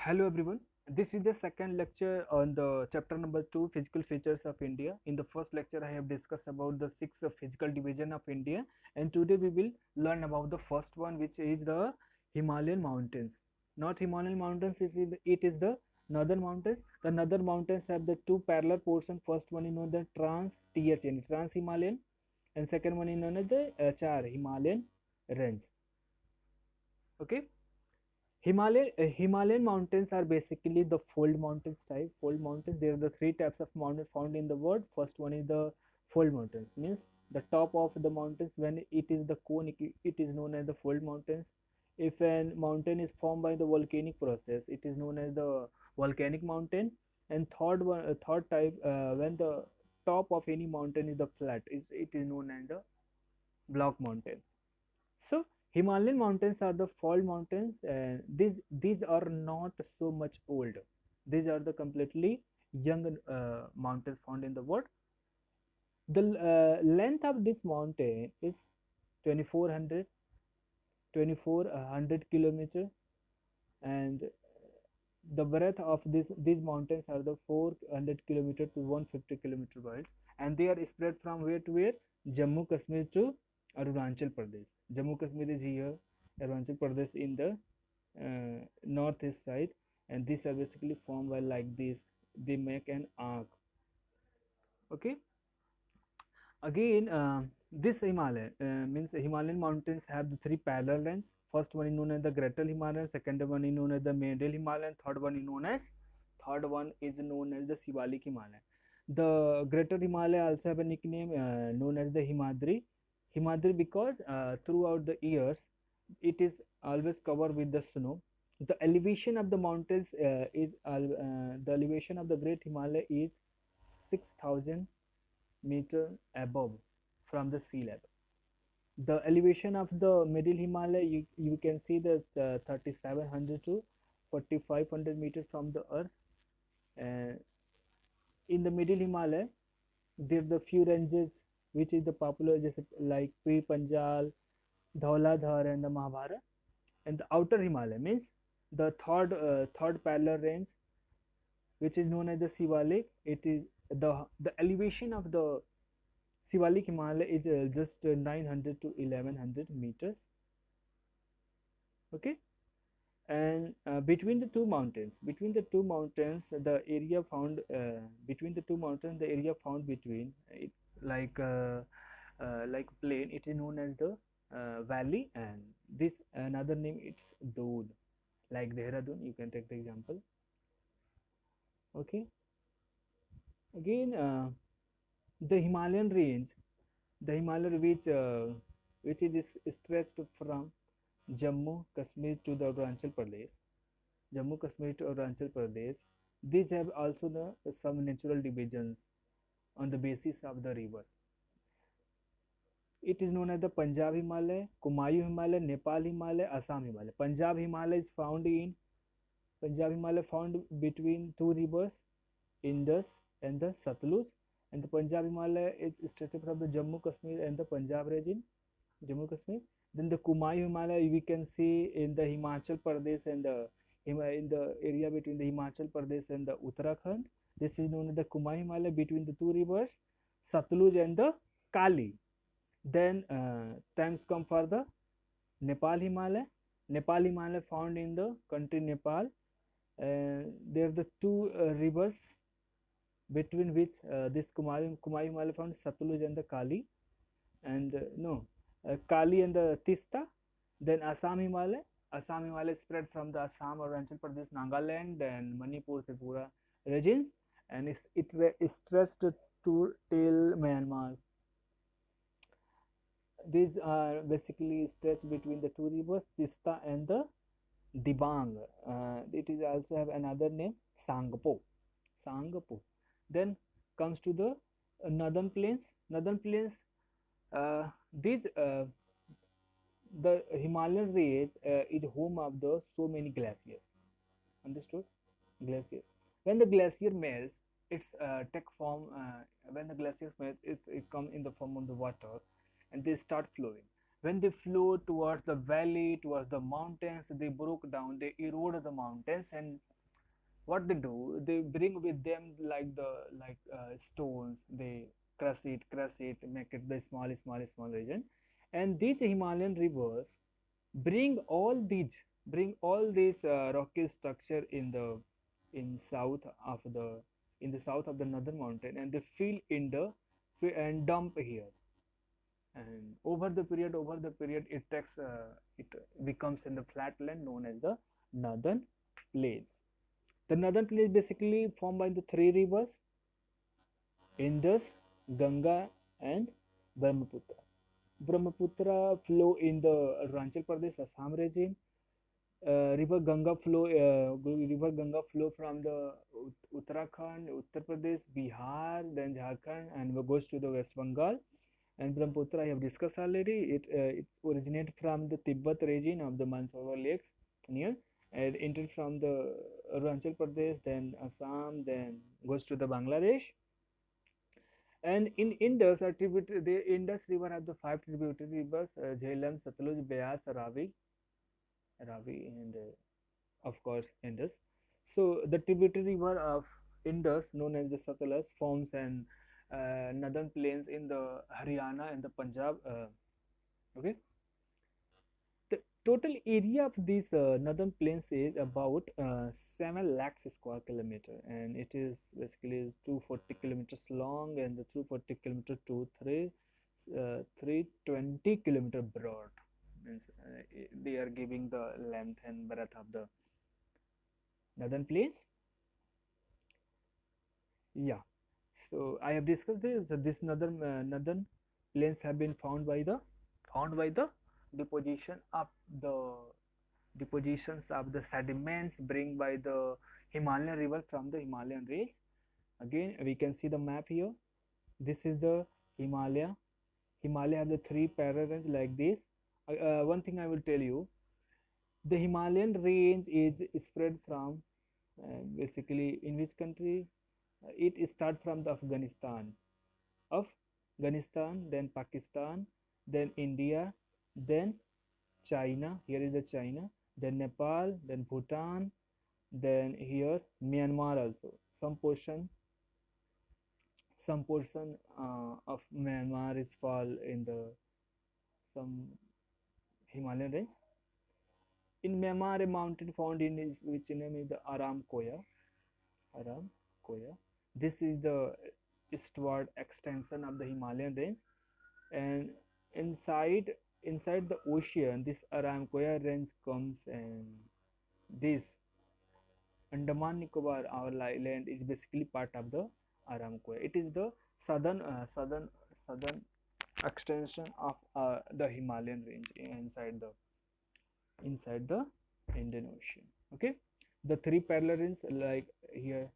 Hello everyone. This is the second lecture on the chapter number 2, physical features of India. In the first lecture I have discussed about the six physical division of India, and today we will learn about the first one, which is the Himalayan mountains. Not Himalayan mountains, it is the northern mountains. The northern mountains have the two parallel portions. First one is known as the THN, Trans Himalayan, and second one is known as the Char Himalayan range. Okay. Himalayan mountains are basically the fold mountains type. Fold mountains, there are the three types of mountains found in the world. First one is the fold mountains, means the top of the mountains, when it is the cone, it is known as the fold mountains. If a mountain is formed by the volcanic process, it is known as the volcanic mountain. And third type, when the top of any mountain is the flat, it is known as the block mountains. So Himalayan mountains are the fold mountains, and these are not so much old. These are the completely young mountains found in the world. The length of this mountain is 2400 kilometer, and the breadth of these mountains are the 400 kilometer to 150 kilometer wide, and they are spread from where to where? Jammu Kashmir to Arunachal Pradesh. Jammu Kashmir is here, Arunachal Pradesh in the northeast side, and these are basically formed by like this. They make an arc. Okay. Again, this Himalaya means Himalayan mountains have the three parallel lines. First one is known as the Greater Himalayan, second one is known as the Middle Himalayan, third one is known as the Shivalik Himalayan. The Greater Himalaya also have a nickname known as the Himadri. Himadri because throughout the years it is always covered with the snow. The elevation of the mountains the elevation of the Great Himalaya is 6,000 meter above from the sea level. The elevation of the Middle Himalaya, you can see that 3,700 to 4,500 meters from the earth. And in the Middle Himalaya, there are the few ranges which is the popular, just like Pir Panjal, Dhauladhar, and the Mahabharata. And the outer Himalaya means the third parallel range, which is known as the Shivalik. It is the elevation of the Shivalik Himalaya is just 900 to 1100 meters. Okay, and between the two mountains, the area found between the two mountains, the area found between it's like plain. It is known as the valley, and this another name it's Dod, like Dehradun. You can take the example. Okay, again the Himalayan range, the Himalaya which is stretched from Jammu Kashmir to the Arunachal Pradesh, Jammu Kashmir to Arunachal Pradesh. These have also some natural divisions on the basis of the rivers. It is known as the Punjab Himalaya, Kumayu Himalaya, Nepal Himalaya, Assam Himalaya. Punjab Himalaya found between two rivers, Indus and the Satluj, and the Punjab Himalaya is stretched from the Jammu Kashmir and the Punjab region, Jammu Kashmir. Then the Kumayu Himalaya we can see in the Himachal Pradesh and in the area between the Himachal Pradesh and the Uttarakhand. This is known as the Kumayu Himalaya between the two rivers, Satluj and the Kali. Then times come for the Nepal Himalaya. Nepal Himalaya found in the country Nepal. There are the two rivers between which this Kumayu Himalaya found, Satluj and the Kali, and Kali and the Tista. Then Assam Himalaya. Assam Himalaya spread from the Assam, Arunachal Pradesh, Nagaland, and Manipur, Tripura regions, and it stretched to till Myanmar. These are basically stretched between the two rivers, Tista and the Dibang. It is also have another name, Sangpo. Then comes to the northern plains. These the Himalayan range is home of the so many glaciers. Understood? Glaciers. When the glacier melts, it's take form. When the glacier melts, it come in the form of the water, and they start flowing. When they flow towards the valley, towards the mountains, they broke down, they erode the mountains, and what they do, they bring with them like the stones. They crush it, make it the small region. And these Himalayan rivers bring all these rocky structure in south of the south of the northern mountain, and they fill in the and dump here. And over the period, it becomes in the flatland known as the northern plains. The northern plains basically formed by the three rivers: Indus, Ganga, and Brahmaputra. Brahmaputra flow in the Arunachal Pradesh, Assam region. River Ganga flow from the Uttarakhand, Uttar Pradesh, Bihar, then Jharkhand, and goes to the West Bengal. And Brahmaputra, I have discussed already. It originates from the Tibet region of the Mansarovar lakes near, and entered from the Arunachal Pradesh, then Assam, then goes to the Bangladesh. And in Indus, the Indus River has the five tributary rivers: Jhelum, Satluj, Beas, Ravi, and of course Indus. So the tributary river of Indus, known as the Satluj, forms an northern plains in the Haryana and the Punjab. Okay, the total area of these northern plains is about 7 lakhs square kilometer, and it is basically 240 kilometers long and the 240 kilometer to 320 kilometer broad. Means they are giving the length and breadth of the northern plains. Yeah, so I have discussed this. This northern plains have been found by the deposition of the depositions of the sediments bring by the Himalayan river from the Himalayan range. Again, we can see the map here. This is the Himalaya. Himalaya have the three parallels like this. One thing I will tell you, the Himalayan range is spread from basically in which country? It starts from the Afghanistan, then Pakistan, then India, then China. Here is the China, then Nepal, then Bhutan, then here Myanmar also. Some portion of Myanmar is fall in the some Himalayan range. In Myanmar, a mountain found in is which name is the Aram Koya. Aram Koya. This is the eastward extension of the Himalayan range, and inside the ocean, this Aramcoya range comes, and this Andaman Nicobar, our island, is basically part of the Aramcoya. It is the southern extension of the Himalayan range inside the Indian Ocean. Okay, the three parallel ranges like here,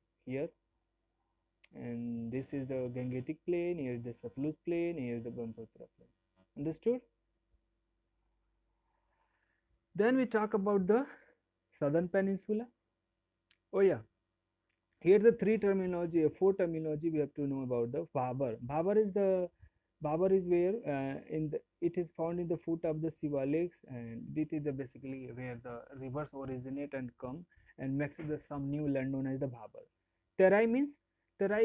and this is the Gangetic plain. Here is the Satluj plain. Here is the Brahmaputra plain. Understood? Then we talk about the southern peninsula. Oh yeah, here the four terminology we have to know about the Bhabar. Bhabar is where it is found in the foot of the Shivaliks, and it is basically where the rivers originate and come and makes some new land known as the Bhabar. Terai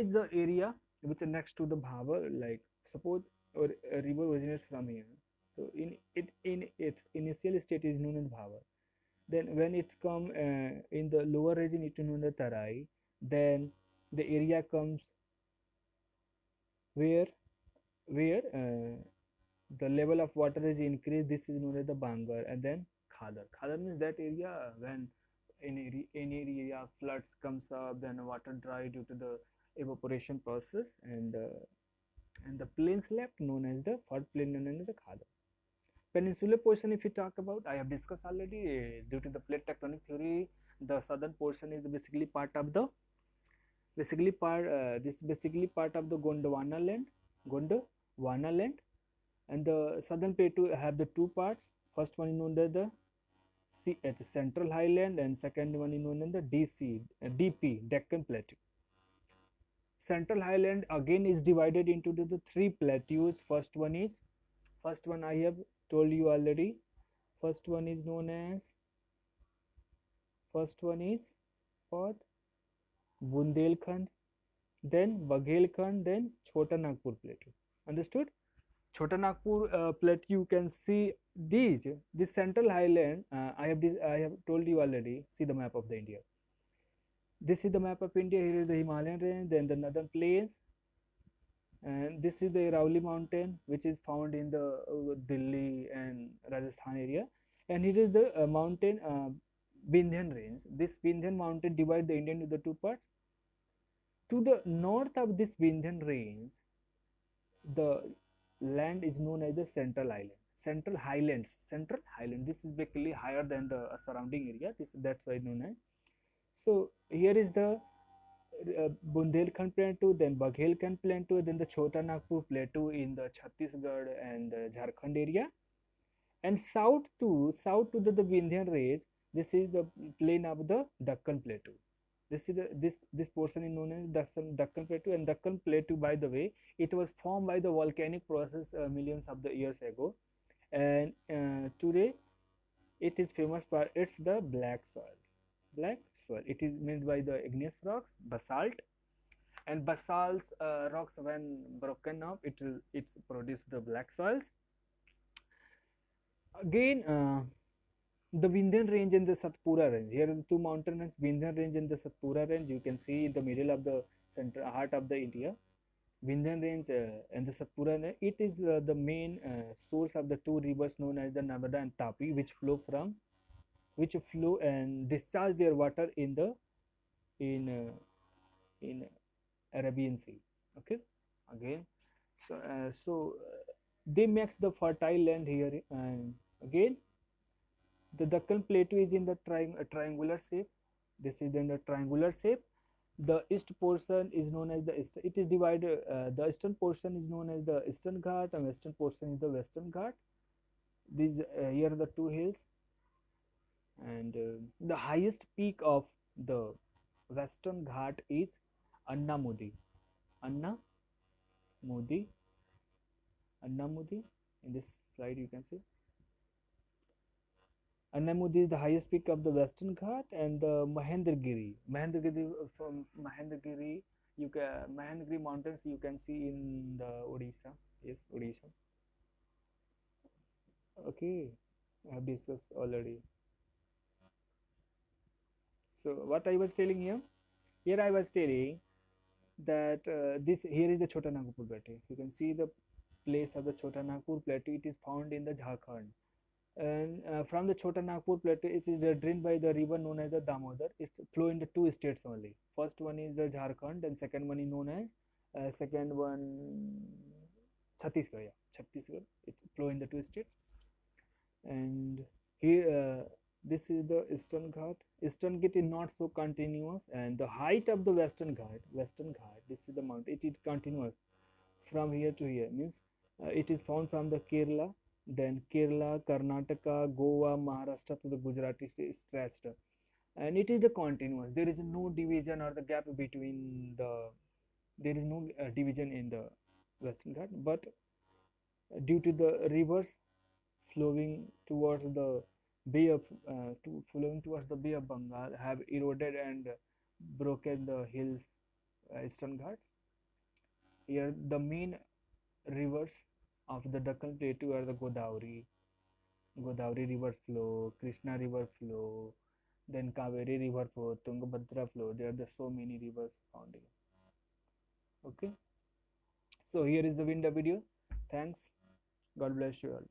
is the area which is next to the Bhabar. Like suppose a river originates from here, so in its initial state is known as Bhabar. Then when it's come in the lower region, it is known as Tarai. Then the area comes where the level of water is increased. This is known as the Bangar. And then Khadar. Khadar means that area when any area floods comes up, then water dry due to the evaporation process, and the plains left known as the floodplain known as the Khadar. Peninsular portion, if we talk about, I have discussed already. Due to the plate tectonic theory, the southern portion is basically part of the part of the Gondwana land, and the southern plateau have the two parts. First one is known as the Central Highland, and second one is known as the DP, Deccan Plateau. Central Highland again is divided into the three plateaus. First one I have told you already. First one is known as, first one is what? Bundelkhand, then Baghelkhand, then Chota Nagpur Plateau. Understood? Chota Nagpur Plateau, you can see this central highland. I have told you already. See the map of the India. This is the map of India. Here is the Himalayan range, then the northern plains, and this is the Arauli mountain, which is found in the Delhi and Rajasthan area. And here is the mountain Vindhyan range. This Vindhyan mountain divides the India into the two parts. To the north of this Vindhyan range, the land is known as the Central Island. Central Highlands. Central Highland. This is basically higher than the surrounding area. That's why known as. So here is the Bundelkhand Plateau, then Baghelkhand Plateau, then the Chota Nagpur Plateau in the Chhattisgarh and Jharkhand area. And south to the Vindhyan range, this is the plain of the Deccan Plateau. This is this portion is known as Deccan Plateau. And Deccan Plateau, by the way, it was formed by the volcanic process millions of the years ago, and today it is famous for its the black soil. Black soil. It is made by the igneous rocks, basalt, and basalt rocks, when broken up, it's produce the black soils. Again, the Vindhyan range and the Satpura range. Here are the two mountain ranges, Vindhyan range and the Satpura range. You can see in the middle of the center heart of the India. Vindhyan range and the Satpura range. It is the main source of the two rivers known as the Narmada and Tapi, which flow and discharge their water in the in Arabian Sea. Okay, again, so they makes the fertile land here. And again, the Deccan Plateau is in the triangular shape. This is in the triangular shape. The east portion is known as the east. It is divided. The eastern portion is known as the Eastern Ghat, and western portion is the Western Ghat. These here are the two hills, and the highest peak of the Western Ghat is Annamudi. Annamudi. In this slide, you can see. Annamudi is the highest peak of the Western Ghat, and the Mahendragiri. From Mahendragiri, Mahendragiri mountains you can see in the Odisha. Yes, Odisha. Okay, I have discussed already. So what I was telling here I was telling that this here is the Chota Nagpur Plateau. You can see the place of the Chota Nagpur Plateau. It is found in the Jharkhand. And from the Chota Nagpur Plateau, it is drained by the river known as the Damodar. It flow in the two states only. First one is the Jharkhand, and second one is known as second one Chhattisgarh. Yeah, Chhattisgarh. It flow in the two states. And here this is the Eastern Ghat. Eastern Ghat is not so continuous, and the height of the Western Ghat, this is the mountain. It is continuous from here to here. Means it is found from the Kerala, then Kerala, Karnataka, Goa, Maharashtra to the Gujarati stretched, and it is the continuous. There is no division or the gap between the. There is no division in the Western Ghat, but due to the rivers flowing towards the Bay of Bengal have eroded and broken the hills, Eastern Ghats. Here the main rivers of the Deccan Plateau are the Godavari river flow, Krishna river flow, then Kaveri river flow, Tungabhadra flow. There are so many rivers found here. Okay, so here is the window video. Thanks. God bless you all.